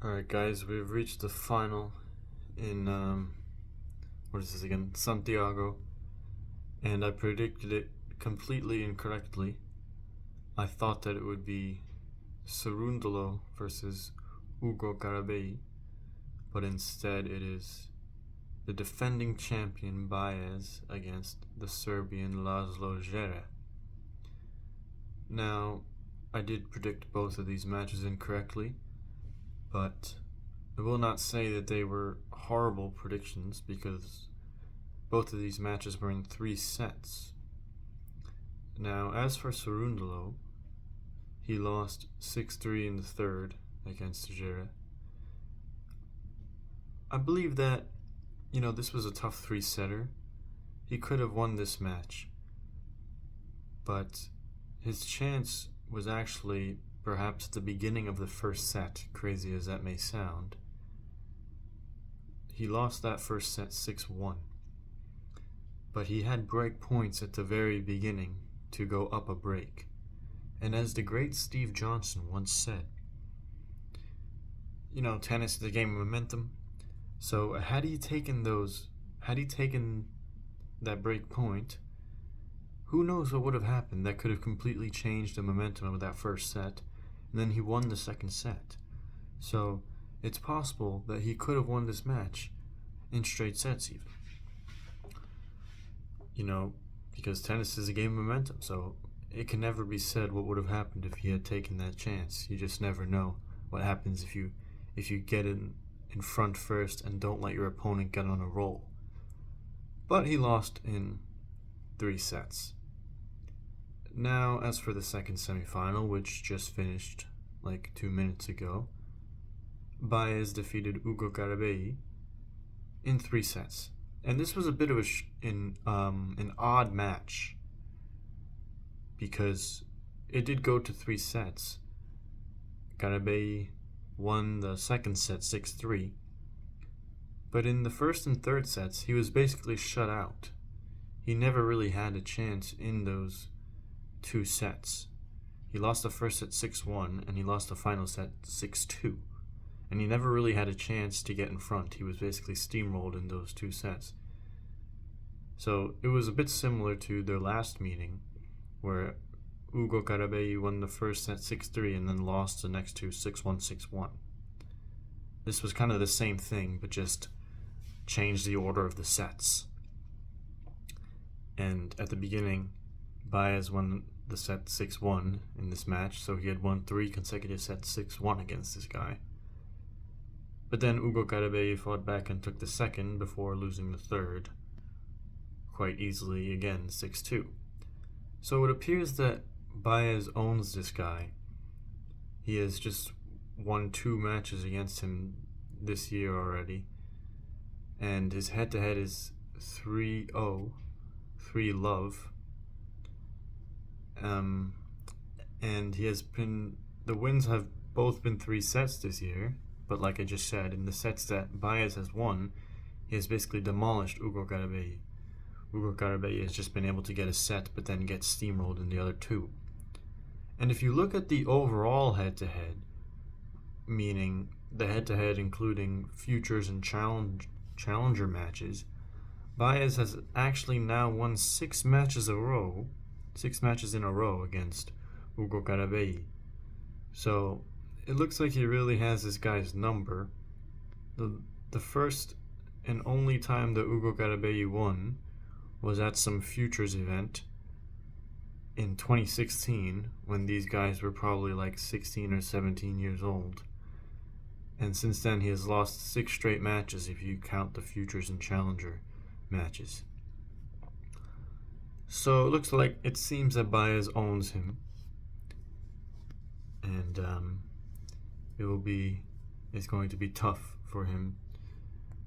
Alright, guys, we've reached the final in, what is this again? Santiago. And I predicted it completely incorrectly. I thought that it would be Cerundolo versus Ugo Carabelli, but instead it is the defending champion Báez against the Serbian Laslo Djere. Now, I did predict both of these matches incorrectly, but I will not say that they were horrible predictions because both of these matches were in 3 sets. Now, as for Cerundolo, he lost 6-3 in the third against Djere. I believe that, this was a tough 3-setter. He could have won this match, but his chance was actually perhaps at the beginning of the first set, crazy as that may sound. He lost that first set 6-1, but he had break points at the very beginning to go up a break. And as the great Steve Johnson once said, tennis is a game of momentum. So had he taken that break point, who knows what would have happened that could have completely changed the momentum of that first set, and then he won the second set. So it's possible that he could have won this match in straight sets even. Because tennis is a game of momentum, so it can never be said what would have happened if he had taken that chance. You just never know what happens if you get in front first and don't let your opponent get on a roll. But he lost in 3 sets. Now, as for the second semifinal, which just finished like 2 minutes ago, Báez defeated Ugo Carabelli in 3 sets. And this was a bit of an odd match because it did go to 3 sets. Carabelli won the second set 6-3, but in the first and third sets he was basically shut out. He never really had a chance in those 2 sets. He lost the first set 6-1 and he lost the final set 6-2, and he never really had a chance to get in front. He was basically steamrolled in those 2 sets. So it was a bit similar to their last meeting where Ugo Carabelli won the first set 6-3 and then lost the next 2 6-1, 6-1. This was kind of the same thing, but just changed the order of the sets. And at the beginning, Báez won the set 6-1 in this match, so he had won 3 consecutive sets 6-1 against this guy. But then Ugo Carabelli fought back and took the second before losing the third quite easily again, 6-2. So it appears that Báez owns this guy. He has just won 2 matches against him this year already, and his head-to-head is 3-0, 3-love. And the wins have both been 3 sets this year, but like I just said, in the sets that Báez has won, he has basically demolished Ugo Carabelli. Ugo Carabelli has just been able to get a set, but then get steamrolled in the other 2. And if you look at the overall head-to-head, meaning the head-to-head including futures and challenger matches, Báez has actually now won 6 matches in a row against Ugo Carabelli. So it looks like he really has this guy's number. The first and only time that Ugo Carabelli won was at some futures event in 2016 when these guys were probably like 16 or 17 years old. And since then he has lost 6 straight matches if you count the futures and challenger matches. So it seems that Báez owns him, and it's going to be tough for him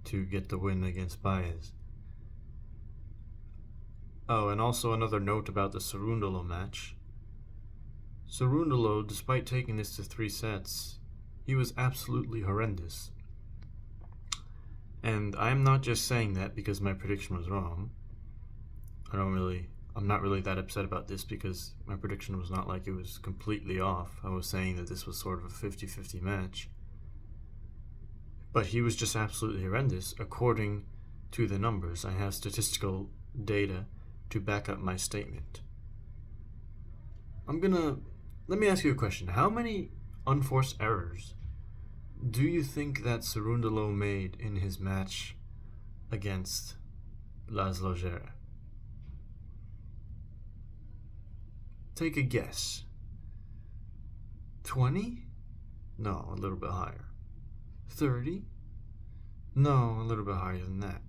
to get the win against Báez. Oh, and also another note about the Cerundolo match. Cerundolo, despite taking this to 3 sets, he was absolutely horrendous. And I'm not just saying that because my prediction was wrong. I'm not really that upset about this because my prediction was not like it was completely off. I was saying that this was sort of a 50-50 match. but he was just absolutely horrendous according to the numbers. I have statistical data to back up my statement. Let me ask you a question. How many unforced errors do you think that Cerundolo made in his match against Laslo Djere? Take a guess. 20? No, a little bit higher. 30? No, a little bit higher than that.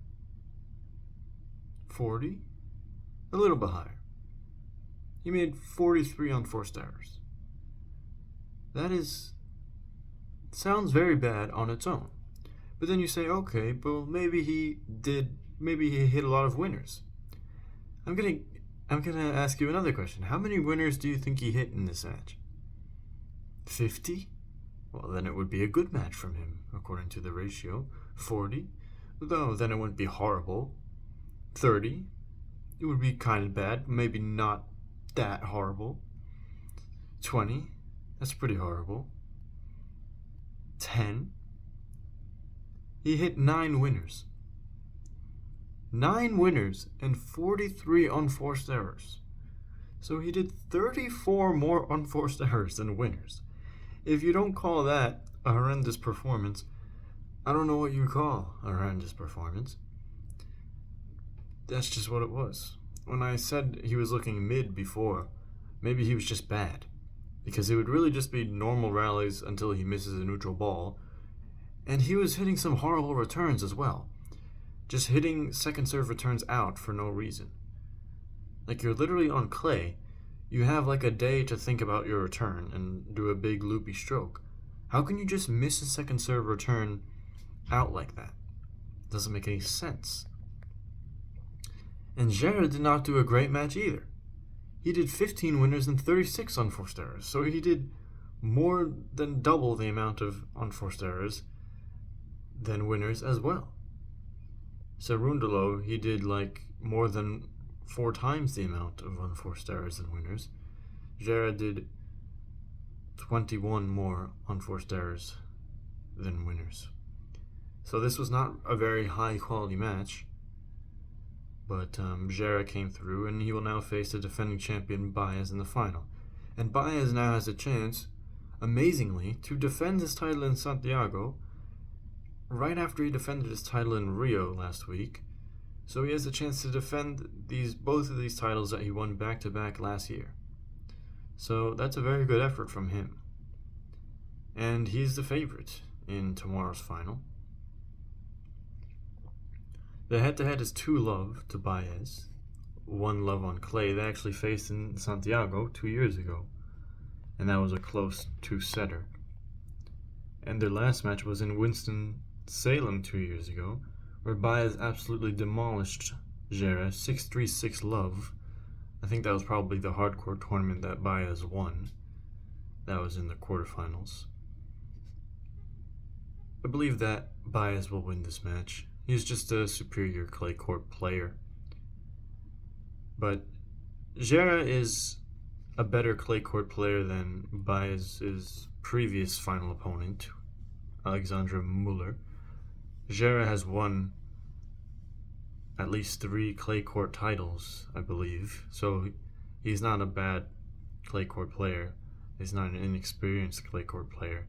40? A little bit higher. He made 43 unforced errors. Sounds very bad on its own. But then you say, okay, well, maybe he hit a lot of winners. I'm gonna ask you another question. How many winners do you think he hit in this match? 50? Well, then it would be a good match from him, according to the ratio. 40? Though, then it wouldn't be horrible. 30? It would be kind of bad, maybe not that horrible. 20? That's pretty horrible. 10? He hit 9 winners. 9 winners and 43 unforced errors. So he did 34 more unforced errors than winners. If you don't call that a horrendous performance, I don't know what you call a horrendous performance. That's just what it was. When I said he was looking mid before, maybe he was just bad. Because it would really just be normal rallies until he misses a neutral ball. And he was hitting some horrible returns as well. Just hitting second serve returns out for no reason. Like, you're literally on clay. You have like a day to think about your return and do a big loopy stroke. How can you just miss a second serve return out like that? Doesn't make any sense. And Djere did not do a great match either. He did 15 winners and 36 unforced errors. So he did more than double the amount of unforced errors than winners as well. Cerundolo, he did like more than 4 times the amount of unforced errors than winners. Djere did 21 more unforced errors than winners. So this was not a very high quality match, but Djere came through, and he will now face the defending champion Báez in the final. And Báez now has a chance, amazingly, to defend his title in Santiago right after he defended his title in Rio last week. So he has a chance to defend both of these titles that he won back-to-back last year. So that's a very good effort from him. And he's the favorite in tomorrow's final. The head-to-head is 2-love to Báez. 1-love on clay. They actually faced in Santiago 2 years ago, and that was a close 2-setter. And their last match was in Winston-Salem 2 years ago, where Báez absolutely demolished Djere 6-3, 6-love. I think that was probably the hardcore tournament that Báez won. That was in the quarterfinals. I believe that Báez will win this match. He's just a superior clay court player. But Djere is a better clay court player than Báez's previous final opponent, Alexandre Müller. Djere has won at least 3 clay court titles, I believe. So he's not a bad clay court player. He's not an inexperienced clay court player.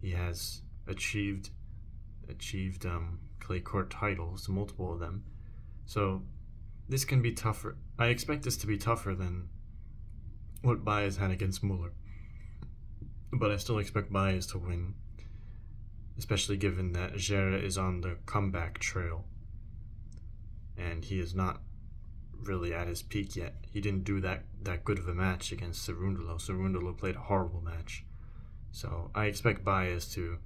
He has achieved clay court titles, multiple of them. So this can be tougher. I expect this to be tougher than what Báez had against Müller. But I still expect Báez to win, especially given that Djere is on the comeback trail. And he is not really at his peak yet. He didn't do that good of a match against Cerundolo. Cerundolo played a horrible match. So I expect Báez to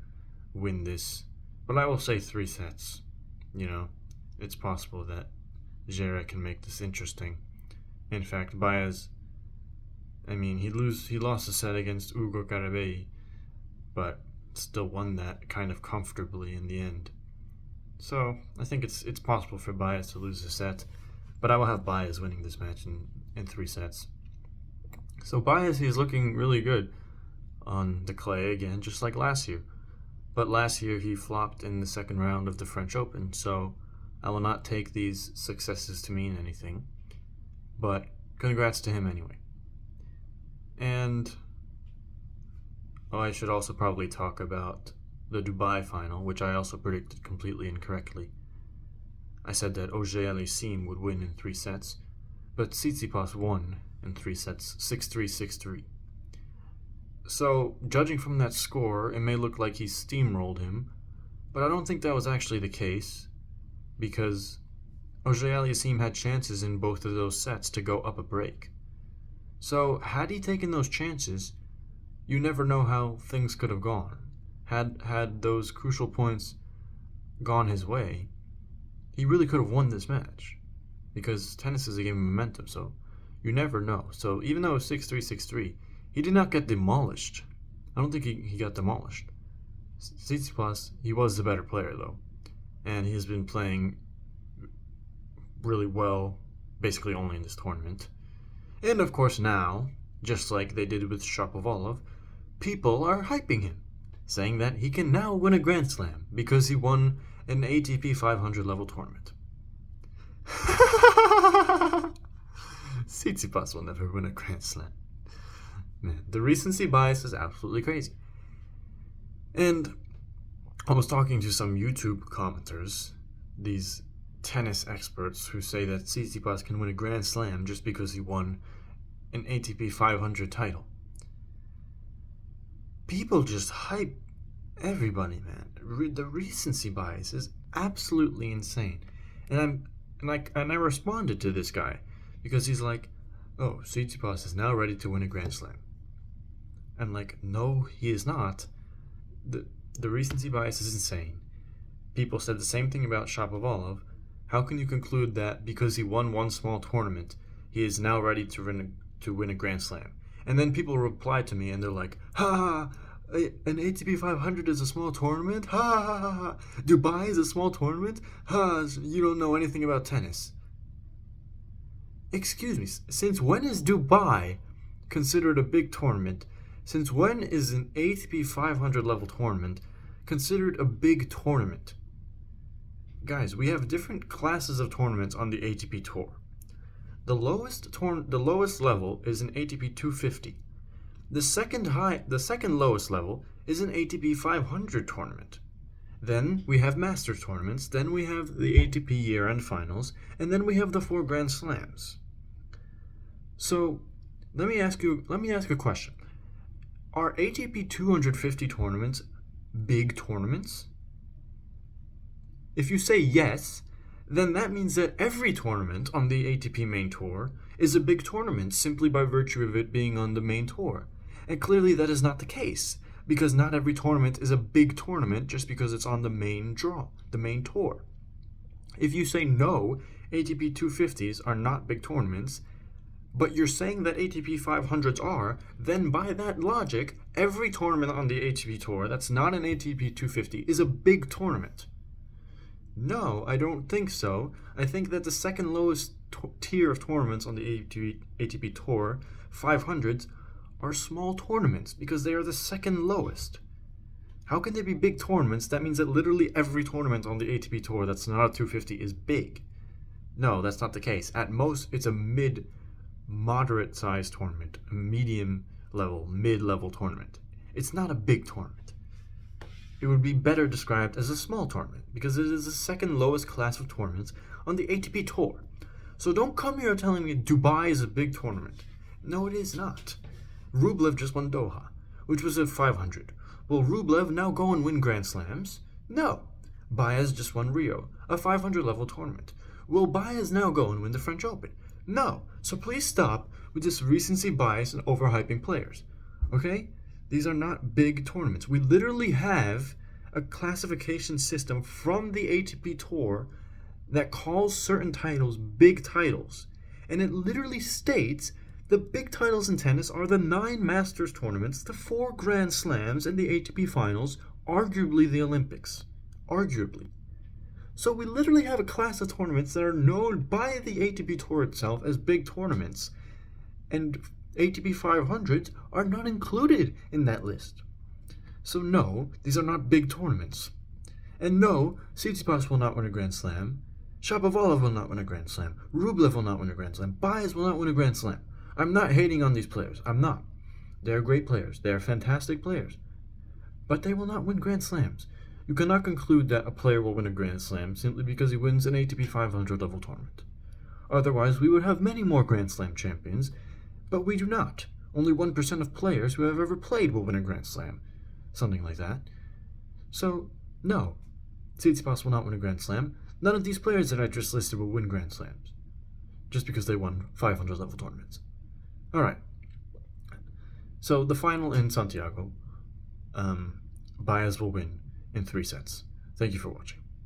win this. But I will say 3 sets. You know, it's possible that Djere can make this interesting. In fact, Báez, he lost a set against Ugo Garibay, but still won that kind of comfortably in the end. So I think it's possible for Báez to lose a set, but I will have Báez winning this match in 3 sets. So Báez, he's looking really good on the clay again, just like last year. But last year he flopped in the second round of the French Open, so I will not take these successes to mean anything. But congrats to him anyway. And I should also probably talk about the Dubai final, which I also predicted completely incorrectly. I said that Djere ATP would win in 3 sets, but Tsitsipas won in 3 sets, 6-3, 6-3. So, judging from that score, it may look like he steamrolled him, but I don't think that was actually the case, because Djere ATP had chances in both of those sets to go up a break. So, had he taken those chances, you never know how things could have gone. Had those crucial points gone his way, he really could have won this match, because tennis is a game of momentum, so you never know. So even though it was 6-3, 6-3, he did not get demolished. I don't think he got demolished. Tsitsipas, he was the better player, though, and he has been playing really well, basically only in this tournament. And of course now, just like they did with Shapovalov, people are hyping him, saying that he can now win a Grand Slam because he won an ATP 500 level tournament. Tsitsipas will never win a Grand Slam. Man, the recency bias is absolutely crazy. And I was talking to some YouTube commenters, these tennis experts who say that Tsitsipas can win a Grand Slam just because he won an ATP 500 title. People just hype everybody, man. The recency bias is absolutely insane. And I responded to this guy because he's like, "Oh, Tsitsipas is now ready to win a Grand Slam." I'm like, "No, he is not." The recency bias is insane. People said the same thing about Shapovalov. How can you conclude that because he won one small tournament, he is now ready to win a Grand Slam? And then people reply to me and they're like, "Ha! An ATP 500 is a small tournament? Ha ha ha ha! Dubai is a small tournament? Ha! You don't know anything about tennis." Excuse me, since when is Dubai considered a big tournament? Since when is an ATP 500 level tournament considered a big tournament? Guys, we have different classes of tournaments on the ATP Tour. The lowest level is an ATP 250. The second lowest level is an ATP 500 tournament. Then we have Masters tournaments, then we have the ATP year-end finals, and then we have the 4 Grand Slams. So, let me ask you a question. Are ATP 250 tournaments big tournaments? If you say yes, then that means that every tournament on the ATP main tour is a big tournament simply by virtue of it being on the main tour. And clearly that is not the case, because not every tournament is a big tournament just because it's on the main tour. If you say no, ATP 250s are not big tournaments, but you're saying that ATP 500s are, then by that logic, every tournament on the ATP Tour that's not an ATP 250 is a big tournament. No, I don't think so. I think that the second lowest tier of tournaments on the ATP Tour, 500s, are small tournaments because they are the second lowest. How can they be big tournaments? That means that literally every tournament on the ATP Tour that's not a 250 is big. No, that's not the case. At most, it's a moderate sized tournament, a mid-level tournament. It's not a big tournament. It would be better described as a small tournament because it is the second lowest class of tournaments on the ATP Tour. So don't come here telling me Dubai is a big tournament. No, it is not. Rublev just won Doha, which was a 500. Will Rublev now go and win Grand Slams? No. Báez just won Rio, a 500 level tournament. Will Báez now go and win the French Open? No. So please stop with this recency bias and overhyping players. Okay? These are not big tournaments. We literally have a classification system from the ATP Tour that calls certain titles big titles. And it literally states the big titles in tennis are the 9 Masters tournaments, the 4 Grand Slams, and the ATP Finals, arguably the Olympics. Arguably. So we literally have a class of tournaments that are known by the ATP Tour itself as big tournaments. And ATP 500s are not included in that list. So no, these are not big tournaments. And no, Tsitsipas will not win a Grand Slam. Shapovalov will not win a Grand Slam. Rublev will not win a Grand Slam. Baez will not win a Grand Slam. I'm not hating on these players. I'm not. They are great players. They are fantastic players. But they will not win Grand Slams. You cannot conclude that a player will win a Grand Slam simply because he wins an ATP 500 level tournament. Otherwise, we would have many more Grand Slam champions, but we do not. Only 1% of players who have ever played will win a Grand Slam. Something like that. So, no. Tsitsipas will not win a Grand Slam. None of these players that I just listed will win Grand Slams. Just because they won 500 level tournaments. Alright. So, the final in Santiago, Baez will win in 3 sets. Thank you for watching.